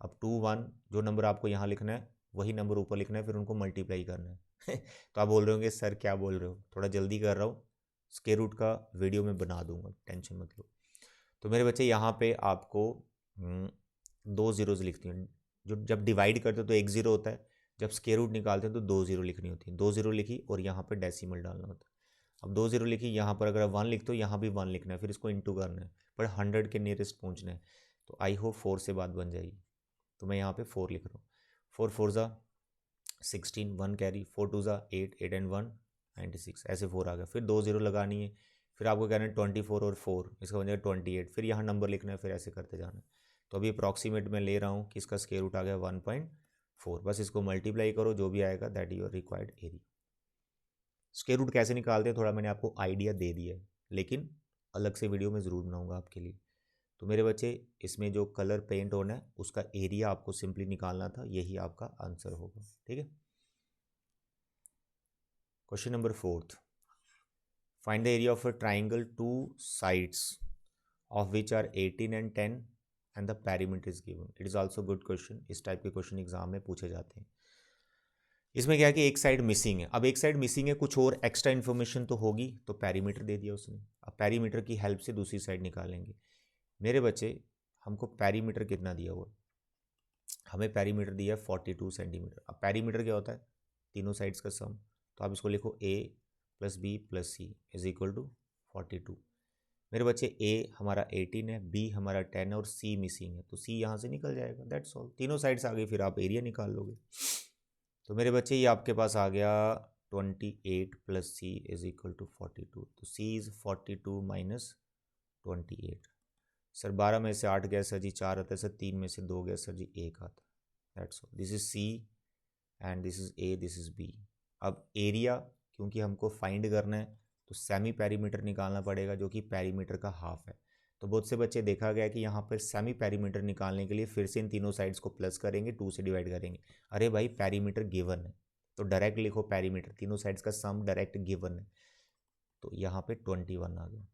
अब 2 1, जो नंबर आपको यहाँ लिखना है वही नंबर ऊपर लिखना है, फिर उनको मल्टीप्लाई करना है। तो आप बोल रहे होंगे सर क्या बोल रहे हो, थोड़ा जल्दी कर रहा हूँ, स्क्वायर रूट का वीडियो में बना दूंगा, टेंशन मत लो। तो मेरे बच्चे यहाँ पे आपको 2 ज़ीरोज़ लिखती हैं। जो जब डिवाइड करते हो तो 1 ज़ीरो होता है, जब स्क्वायर रूट निकालते हैं तो 2 ज़ीरो लिखनी होती है। 2 ज़ीरो लिखी और यहाँ पर डेसिमल डालना होता है। अब 2 ज़ीरो लिखी, यहाँ पर अगर 1 लिखते हो यहाँ भी 1 लिखना है, फिर इसको इंटू करना है, पर 100 के नियरेस्ट पहुँचना है। तो आई होप 4 से बात बन जाएगी। तो मैं यहाँ पे 4 लिख रहा हूँ। 4 4 ज़ा 16, 1 कैरी, 4 2 ज़ा 8, 8 and 1 96, ऐसे 4 आ गया। फिर 2 ज़ीरो लगानी है, फिर आपको कहना है 24 और 4, इसका बन जाएगा 28। फिर यहाँ नंबर लिखना है, फिर ऐसे करते जाना है। तो अभी अप्रॉक्सीमेट मैं ले रहा हूँ कि इसका स्क्वायर रूट आ गया 1.4। बस इसको मल्टीप्लाई करो, जो भी आएगा that your required area. Square root कैसे निकालते हैं थोड़ा मैंने आपको आइडिया दे दिया है, लेकिन अलग से वीडियो में ज़रूर बनाऊँगा आपके लिए। तो मेरे बच्चे इसमें जो कलर पेंट होना है उसका एरिया आपको सिंपली निकालना था, यही आपका आंसर होगा, ठीक है। Question number 4, find the area of a triangle 2 sides of which are 18 and 10 and the perimeter is given. It is also good question, इस टाइप के क्वेश्चन एग्जाम में पूछे जाते हैं। इसमें क्या है कि एक साइड मिसिंग है। अब एक साइड मिसिंग है, कुछ और एक्स्ट्रा इन्फॉर्मेशन तो होगी, तो पेरीमीटर दे दिया उसने। अब पेरीमीटर की हेल्प से दूसरी साइड निकालेंगे। मेरे बच्चे हमको पेरीमीटर कितना दिया हुआ, हमें पेरीमीटर दिया है 42 सेंटीमीटर। अब पेरीमीटर क्या होता है, तीनों साइड्स का सम। तो आप इसको लिखो a + b + c is equal to 42। मेरे बच्चे ए हमारा 18 है, बी हमारा 10 है और सी मिसिंग है, तो सी यहाँ से निकल जाएगा, दैट्स ऑल। तीनों साइड्स आ गई, फिर आप एरिया निकाल लोगे। तो मेरे बच्चे ये आपके पास आ गया 28 plus C is equal to 42, तो सी इज़ 42 माइनस 28। सर 12 में से 8 गया सर जी, 4 आता है सर, 3 में से 2 गया सर जी, 1 आता है, that's all. This is C and this is A, this is B. अब एरिया क्योंकि हमको फाइंड करना है तो सेमी पेरीमीटर निकालना पड़ेगा, जो कि पेरीमीटर का हाफ है। तो बहुत से बच्चे देखा गया कि यहाँ पर सेमी पेरीमीटर निकालने के लिए फिर से इन तीनों साइड्स को प्लस करेंगे, 2 से डिवाइड करेंगे। अरे भाई पेरीमीटर गिवन है तो डायरेक्ट लिखो पेरीमीटर, तीनों साइड्स का सम डायरेक्ट गिवन है, तो यहाँ पे 21 आ गया।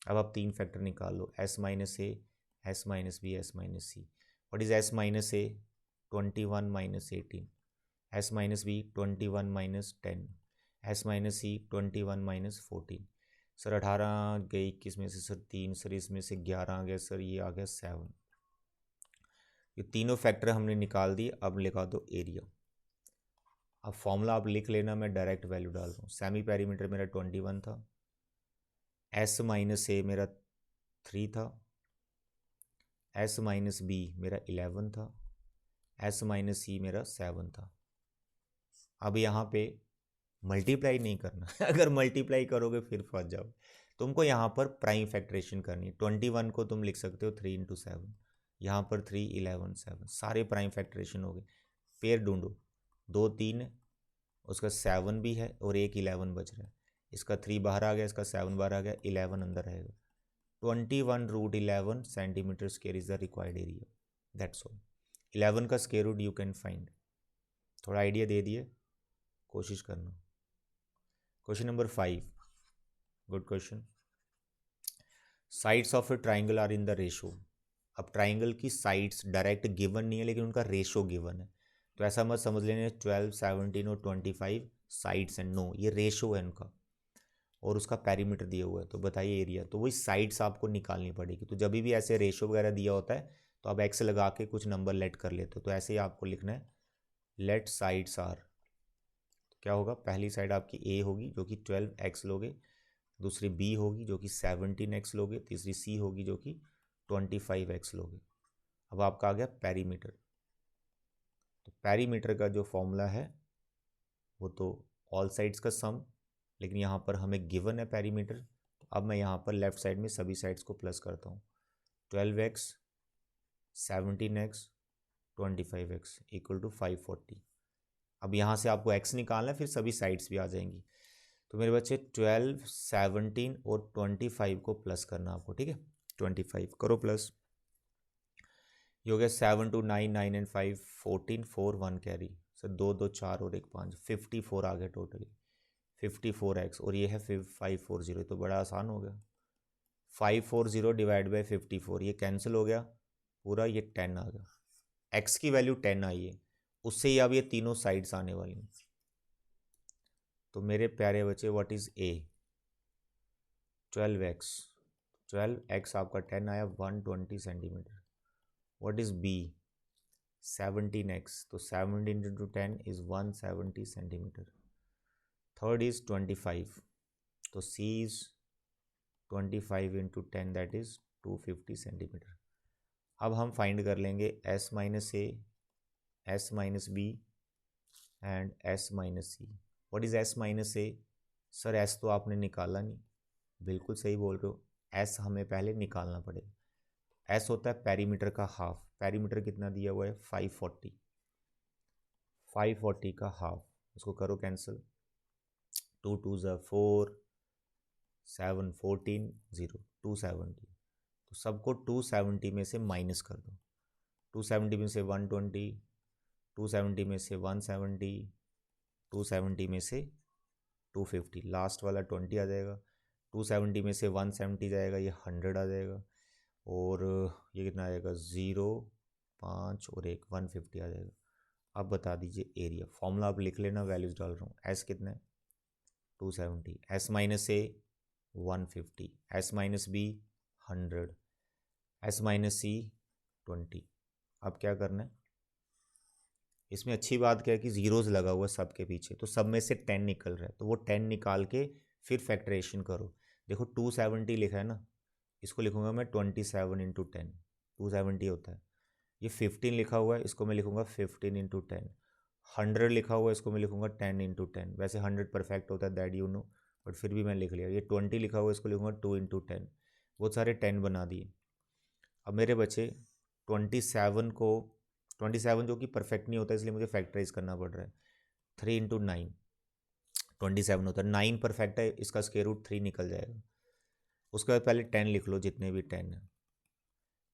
अब आप 3 फैक्टर निकाल लो, S minus A, S minus B, S minus C. What is S minus A? 21 minus 18, S minus B 21 minus 10, S minus C 21 minus 14। Sir 18 गई 21 में से सर 3, सर इसमें से 11 आ गया सर, ये आ गया 7। ये तीनों फैक्टर हमने निकाल दिए, अब लिखा दो एरिया। अब फॉर्मूला आप लिख लेना, मैं डायरेक्ट वैल्यू डाल रहा हूँ। सेमी पेरीमीटर मेरा 21 था, एस माइनस ए मेरा 3 था, एस माइनस बी मेरा 11 था, एस माइनस सी मेरा 7 था। अब यहाँ पे मल्टीप्लाई नहीं करना अगर मल्टीप्लाई करोगे फिर फंस जाओ। तुमको यहाँ पर प्राइम फैक्टरेशन करनी है। 21 को तुम लिख सकते हो 3 इंटू 7, यहाँ पर 3, 11, 7, सारे प्राइम फैक्टरेशन हो गए। पेयर ढूंढो, 2 3 उसका 7 भी है और एक 11 बच रहा है, इसका 3 बाहर आ गया, इसका 7 बाहर आ गया, 11 अंदर रहेगा। 21√11 centimetre square is the required area, that's all. 11 का square root you can find. थोड़ा आइडिया दे दिए, कोशिश करना। Question number 5, good question. Sides of a triangle are in the ratio. अब ट्राइंगल की साइड्स डायरेक्ट गिवन नहीं है, लेकिन उनका रेशो गिवन है। तो ऐसा मत समझ लेने 12, 17 और 25 साइड्स एंड नो, ये रेशो है उनका और उसका पेरीमीटर दिया हुआ है। तो बताइए एरिया, तो वही साइड्स आपको निकालनी पड़ेगी। तो जब भी ऐसे रेशो वगैरह दिया होता है तो आप एक्स लगा के कुछ नंबर लेट कर लेते हो, तो ऐसे ही आपको लिखना है लेट साइड्स आर। तो क्या होगा, पहली साइड आपकी ए होगी जो कि 12x लोगे, दूसरी बी होगी जो कि 17x लोगे, तीसरी सी होगी जो कि 25x लोगे। अब आपका आ गया पेरीमीटर। तो पेरीमीटर का जो फॉर्मूला है वो तो ऑल साइड्स का सम, लेकिन यहाँ पर हमें गिवन है पेरीमीटर। तो अब मैं यहाँ पर लेफ्ट साइड में सभी साइड्स को प्लस करता हूँ। 12x, 17x, 25x equal to 540। अब यहाँ से आपको x निकालना है, फिर सभी साइड्स भी आ जाएंगी। तो मेरे बच्चे 12, 17 और 25 को प्लस करना आपको, ठीक है। 25 करो प्लस, ये हो गया 7 2 9 9 एंड 5 14 4 1 कैरी सर, 2 2 4 और 1 5 54 आ गया टोटली। 54x और ये है 540, तो बड़ा आसान हो गया। 540 डिवाइड बाई 54, ये कैंसिल हो गया पूरा, ये 10 आ गया। x की वैल्यू 10 आई है, उससे ही अब ये तीनों साइड्स आने वाली हैं। तो मेरे प्यारे बच्चे what is a? 12x, 12x आपका 10 आया, 120 centimetre. What is b? 17x, तो 17 into 10 is 170 centimetre. Third is 25, तो c is 25 into 10 that is 250 centimetre. अब हम फाइंड कर लेंगे s minus A, s minus B and s minus C. What is s minus A? Sir s तो आपने निकाला नहीं, बिल्कुल सही बोल रहे हो, s हमें पहले निकालना पड़ेगा। s होता है पेरीमीटर का हाफ, पेरीमीटर कितना दिया हुआ है 540, 540 का हाफ, उसको करो कैंसिल, 2 2 ज़ा 4, 7 14 0, 270। तो सबको 270 में से माइनस कर दो, 270 में से 120, 270 में से 170, 270 में से 250, लास्ट वाला 20 आ जाएगा। 270 में से 170 जाएगा, ये 100 आ जाएगा, और ये कितना आ जाएगा 0 5 और 1 150 आ जाएगा। अब बता दीजिए एरिया। फॉर्मूला आप लिख लेना, वैल्यूज डाल रहा हूँ। एस कितना है 270, S minus A 150, S minus B 100, S minus C 20। अब क्या करना है, इसमें अच्छी बात क्या है कि जीरोज लगा हुआ सबके पीछे, तो सब में से 10 निकल रहा है, तो वो 10 निकाल के फिर फैक्टरेशन करो। देखो 270 लिखा है ना, इसको लिखूंगा मैं 27 इंटू 10, 270 होता है। ये 15 लिखा हुआ है, इसको मैं लिखूंगा 15 इंटू 10। 100 लिखा हुआ है, इसको मैं लिखूंगा 10 इंटू 10। वैसे 100 परफेक्ट होता है, दैट यू नो, बट फिर भी मैं लिख लिया। ये 20 लिखा हुआ है, इसको लिखूंगा 2 इंटू 10। बहुत सारे 10 बना दिए। अब मेरे बच्चे 27 जो कि परफेक्ट नहीं होता, इसलिए मुझे फैक्टराइज करना पड़ रहा है। 3 इंटू 9 27 होता है। 9 परफेक्ट है, इसका स्क्वायर रूट 3 निकल जाएगा। उसके बाद पहले 10 लिख लो, जितने भी 10 है।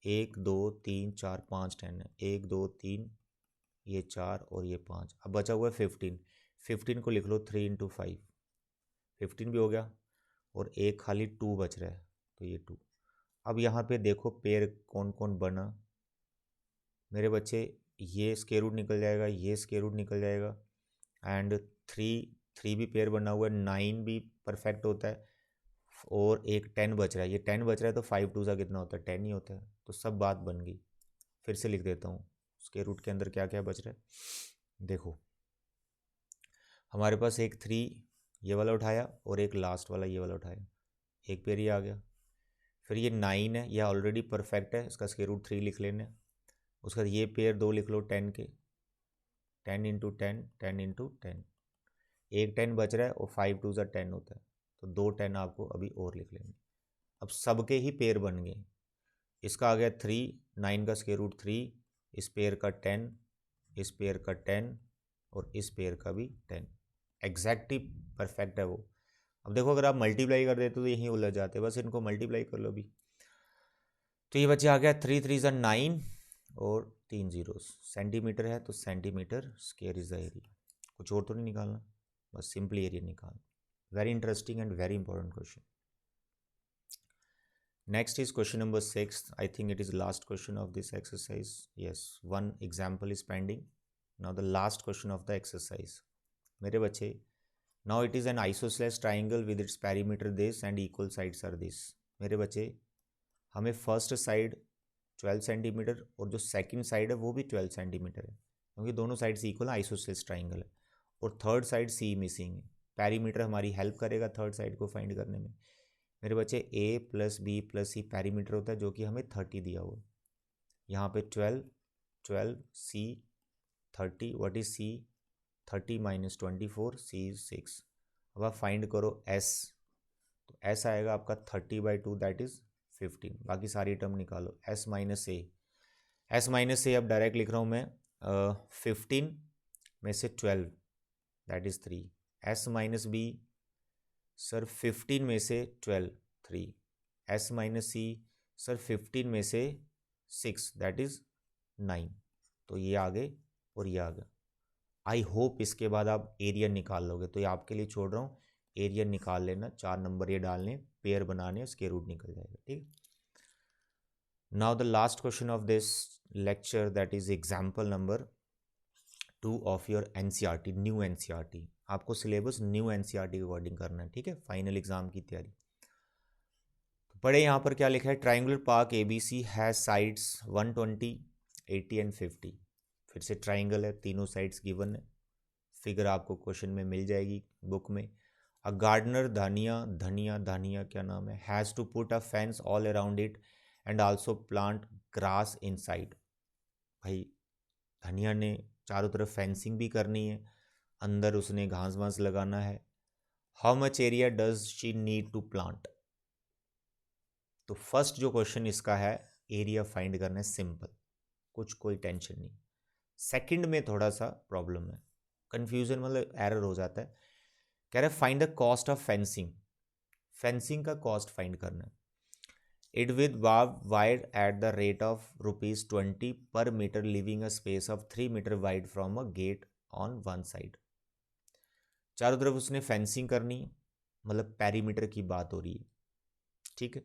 1 2 3 4 5 10 है। 1 2 3, ये 4 और ये 5। अब बचा हुआ है 15। 15 को लिख लो 3 इंटू 5, 15 भी हो गया। और एक खाली 2 बच रहा है, तो ये 2। अब यहाँ पे देखो पेयर कौन कौन बना मेरे बच्चे। ये स्क्वायर रूट निकल जाएगा, ये स्क्वायर रूट निकल जाएगा, एंड 3 भी पेयर बना हुआ है। 9 भी परफेक्ट होता है, और एक 10 बच रहा है। ये 10 बच रहा है, तो 5 2 सा कितना होता है, 10 ही होता है। तो सब बात बन गई। फिर से लिख देता हूँ स्क्वायर रूट के अंदर क्या क्या बच रहा है। देखो हमारे पास एक 3 ये वाला उठाया, और एक लास्ट वाला ये वाला उठाया, एक पेयर ही आ गया। फिर ये 9 है, यह ऑलरेडी परफेक्ट है, इसका स्क्वायर रूट 3 लिख लेना। उसके बाद ये पेयर 2 लिख लो 10 के, 10 इंटू 10, 10 इंटू 10। एक 10 बच रहा है, और 5 2 सा 10 होता है, तो 2 10 आपको अभी और लिख लेंगे। अब सबके ही पेयर बन गए। इसका आ गया 3, 9 का स्क्वायर रूट 3, इस पेयर का 10, इस पेयर का 10, और इस पेयर का भी 10। एग्जैक्टली परफेक्ट है वो। अब देखो अगर आप मल्टीप्लाई कर देते तो यहीं उलझ जाते, बस इनको मल्टीप्लाई कर लो अभी। तो ये बच्चे आ गया 3 3 ज़ा 9, और 3 जीरोस। सेंटीमीटर है तो centimetre square is the area. कुछ और तो नहीं निकालना, बस सिंपली एरिया निकालना। Very interesting and very important question. Next is question number 6. I think it is last question of this exercise. Yes, one example is pending. Now the last question of the exercise. मेरे बच्चे, now it is an isosceles triangle with its perimeter this and equal sides are this. मेरे बच्चे, हमें first side 12 centimetre और जो second side है वो भी 12 सेंटीमीटर है, क्योंकि दोनों साइड से इक्वल है, आइसोसेलेस ट्राइंगल है। और थर्ड साइड सी मिसिंग है। पेरीमीटर हमारी हेल्प करेगा थर्ड साइड को फाइंड करने में। मेरे बच्चे a plus B plus C perimeter होता है, जो कि हमें 30 दिया हुआ है। यहाँ पे 12 12 सी 30, व्हाट इज सी, 30 माइनस 24, सी 6। अब आप फाइंड करो s, तो s आएगा आपका 30/2, दैट इज 15। बाकी सारी टर्म निकालो। s माइनस ए, अब डायरेक्ट लिख रहा हूँ मैं। 15 में से 12, that is 3। s minus B, sir 15 में से 12, 3। s माइनस सी, सर 15 में से 6, दैट इज 9। तो ये आ गए और ये आ गया। आई होप इसके बाद आप एरिया निकाल लोगे, तो ये आपके लिए छोड़ रहा हूँ, एरिया निकाल लेना। 4 नंबर ये डालने, पेयर बनाने, स्क्वायर रूट निकल जाएगा, ठीक। Now the last question of this lecture, that is example number 2 of your NCERT, new NCERT. आपको सिलेबस न्यू एनसीईआरटी के अकॉर्डिंग करना है, ठीक है, फाइनल एग्जाम की तैयारी। तो पढ़े यहाँ पर क्या लिखा है। Triangular park ABC has sides 120, 80 and 50। फिर से ट्राइंगल है, तीनों साइड्स गिवन है। फिगर आपको क्वेश्चन में मिल जाएगी बुक में। अ गार्डनर, धनिया क्या नाम है, has to put a fence all around it and also plant grass inside. भाई धनिया ने चारों तरफ फेंसिंग भी करनी है, अंदर उसने घास वास लगाना है। How much area does she need to plant. तो फर्स्ट जो क्वेश्चन इसका है, एरिया फाइंड करना है, सिंपल, कुछ कोई टेंशन नहीं। सेकंड में थोड़ा सा प्रॉब्लम है, कंफ्यूजन मतलब एरर हो जाता है। कह रहा है find the cost of fencing, fencing का कॉस्ट फाइंड करना है। It with wire at the rate of ₹20 per metre, leaving a space of 3 metre wide from a gate on one side. चारों तरफ उसने फेंसिंग करनी है, मतलब पेरीमीटर की बात हो रही है, ठीक है।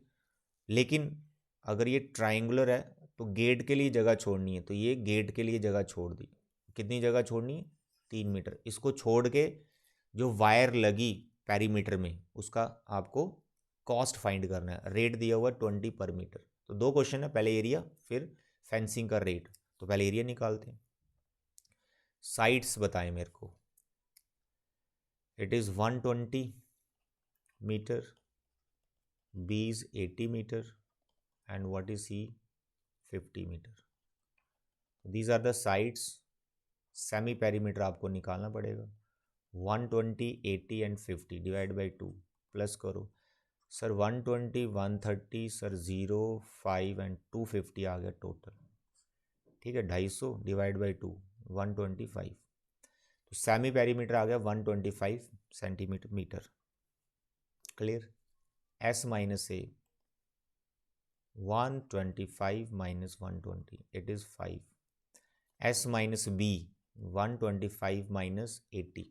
लेकिन अगर ये ट्राइंगुलर है तो गेट के लिए जगह छोड़नी है, तो ये गेट के लिए जगह छोड़ दी। कितनी जगह छोड़नी है, 3 मीटर। इसको छोड़ के जो वायर लगी पेरीमीटर में, उसका आपको कॉस्ट फाइंड करना है। रेट दिया हुआ 20 पर मीटर। तो दो क्वेश्चन है, पहले एरिया फिर फेंसिंग का रेट। तो पहले एरिया निकालते हैं। साइड्स बताएं मेरे को। It is 120 metre, B is 80 metre, and what is C? 50 metre. These are the sides. Semi perimeter आपको निकालना पड़ेगा. 120, 80 एंड 50 डिवाइड बाई 2 प्लस करो. सर 120, 130, सर 0, 5 एंड 250 आ गया टोटल. ठीक है, 250 डिवाइड बाई 2 125. तो सेमी पेरीमीटर आ गया 125 centimetre. Clear. S minus A 125 minus 120 it is 5. S minus B 125 minus 80.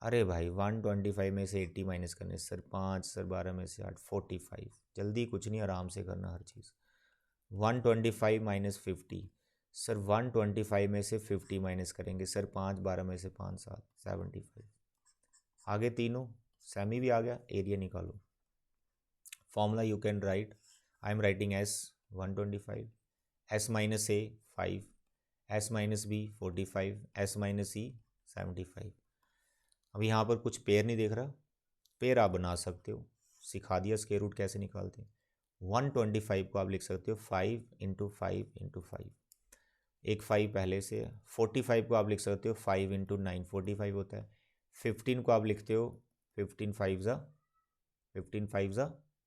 अरे भाई 125 में से 80 माइनस करने. सर 5, सर 12 में से 8, 45. जल्दी कुछ नहीं, आराम से करना हर चीज़. 125 माइनस 50. सर 125 में से 50 माइनस करेंगे. सर 5, 12 में से 5, 7, 75. आगे तीनों. सेमी भी आ गया. एरिया निकालो. Formula you can write. I am writing S 125, S minus A 5, S minus B 45, S minus C 75. अब यहाँ पर कुछ पेयर नहीं देख रहा. पेयर आप बना सकते हो, सिखा दिया स्क्वायर रूट कैसे निकालते हैं. 125 को आप लिख सकते हो 5 इंटू 5 इंटू 5. एक 5 पहले से. 45 को आप लिख सकते हो 5 इंटू 9, 45 होता है. 15 को आप लिखते हो 15 5 ज़ा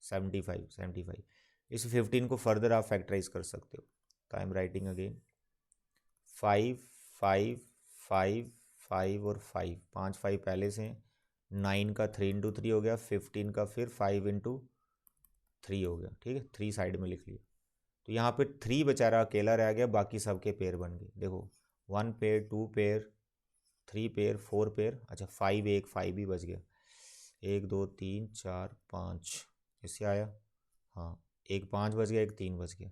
75, 75. इस 15 को फर्दर आप फैक्टराइज कर सकते हो. तो आई एम राइटिंग अगेन 5, 5, 5, 5 और 5. 5 5 पहले से हैं. 9 का 3 इंटू 3 हो गया. 15 का फिर 5 इंटू 3 हो गया. ठीक है, 3 साइड में लिख लिया. तो यहाँ पे 3 बेचारा अकेला रह गया, बाकी सबके पेयर बन गए. देखो 1 पेयर, 2 पेयर, 3 पेयर, 4 पेयर. अच्छा 5, एक 5 भी बच गया. 1 2 3 4 5 इससे आया. हाँ, एक 5 बच गया, एक 3 बच गया.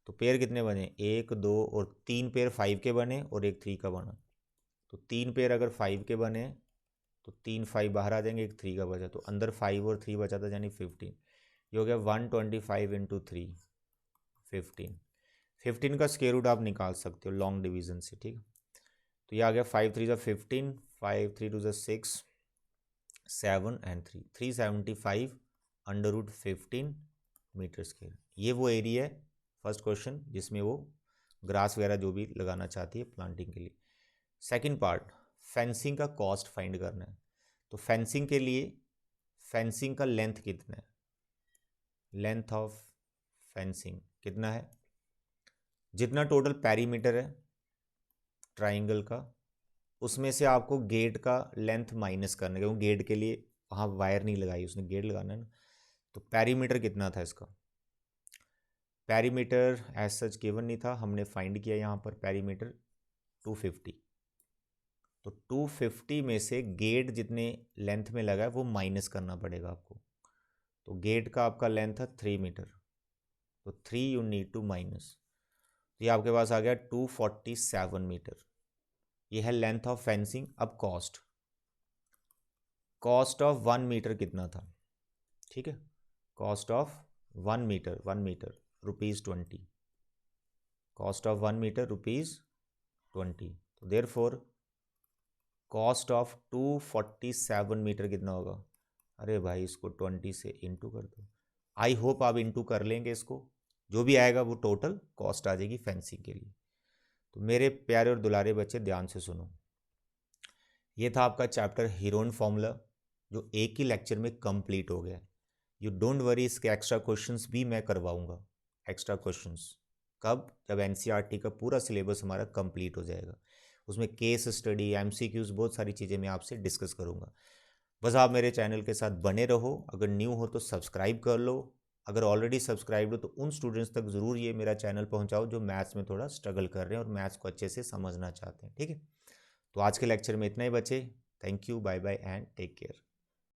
तो पेयर कितने बने? 1 2 और 3 पेयर 5 के बने और एक 3 का बना. तो 3 पेयर अगर 5 के बने तो 3 5 बाहर आ जाएंगे, एक 3 का बचा. तो अंदर 5 और 3 बचा था, यानी 15. ये हो गया 125 इंटू 3 15. 15 का स्क्वायर रूट आप निकाल सकते हो लॉन्ग डिवीजन से. ठीक है, तो ये आ गया 5 3 15, 5 3 2 6, 7 and 3, 375 under root 15 metre square. ये वो एरिया है फर्स्ट क्वेश्चन जिसमें वो ग्रास वगैरह जो भी लगाना चाहती है प्लांटिंग के लिए. सेकंड पार्ट, फेंसिंग का कॉस्ट फाइंड करना है. तो फेंसिंग के लिए फेंसिंग का लेंथ कितना है? लेंथ ऑफ फेंसिंग कितना है? जितना टोटल पेरीमीटर है ट्राइंगल का, उसमें से आपको गेट का लेंथ माइनस करना है, क्योंकि गेट के लिए वहाँ वायर नहीं लगाई, उसने गेट लगाना है ना. तो पेरीमीटर कितना था इसका? पेरीमीटर एज सच गिवन नहीं था, हमने फाइंड किया यहाँ पर. पेरीमीटर 250. तो 250 में से गेट जितने लेंथ में लगा है वो माइनस करना पड़ेगा आपको. तो गेट का आपका लेंथ था 3 मीटर, तो 3 यू नीड टू माइनस. ये आपके पास आ गया 247 मीटर. ये है लेंथ ऑफ फेंसिंग. अब कॉस्ट ऑफ 1 मीटर कितना था? ठीक है, cost of 1 metre ₹20. Cost of 1 metre ₹20. तो देयरफॉर कॉस्ट ऑफ 247 मीटर कितना होगा? अरे भाई इसको 20 से इंटू कर दो. आई होप आप इंटू कर लेंगे इसको. जो भी आएगा वो टोटल कॉस्ट आ जाएगी फेंसिंग के लिए. तो मेरे प्यारे और दुलारे बच्चे ध्यान से सुनो. ये था आपका चैप्टर हीरोइन फॉर्मूला, जो एक ही लेक्चर में कंप्लीट हो गया. यू डोंट वरी, इसके एक्स्ट्रा क्वेश्चंस भी मैं करवाऊंगा. एक्स्ट्रा क्वेश्चंस कब? जब एनसीईआरटी का पूरा सिलेबस हमारा कंप्लीट हो जाएगा. उसमें केस स्टडी, एमसीक्यूज, बहुत सारी चीज़ें मैं आपसे डिस्कस करूंगा. बस आप मेरे चैनल के साथ बने रहो. अगर न्यू हो तो सब्सक्राइब कर लो. अगर ऑलरेडी सब्सक्राइब हो तो उन स्टूडेंट्स तक ज़रूर ये मेरा चैनल पहुंचाओ जो मैथ्स में थोड़ा स्ट्रगल कर रहे हैं और मैथ्स को अच्छे से समझना चाहते हैं. ठीक है, तो आज के लेक्चर में इतना ही बचे. Thank you, bye bye and take care.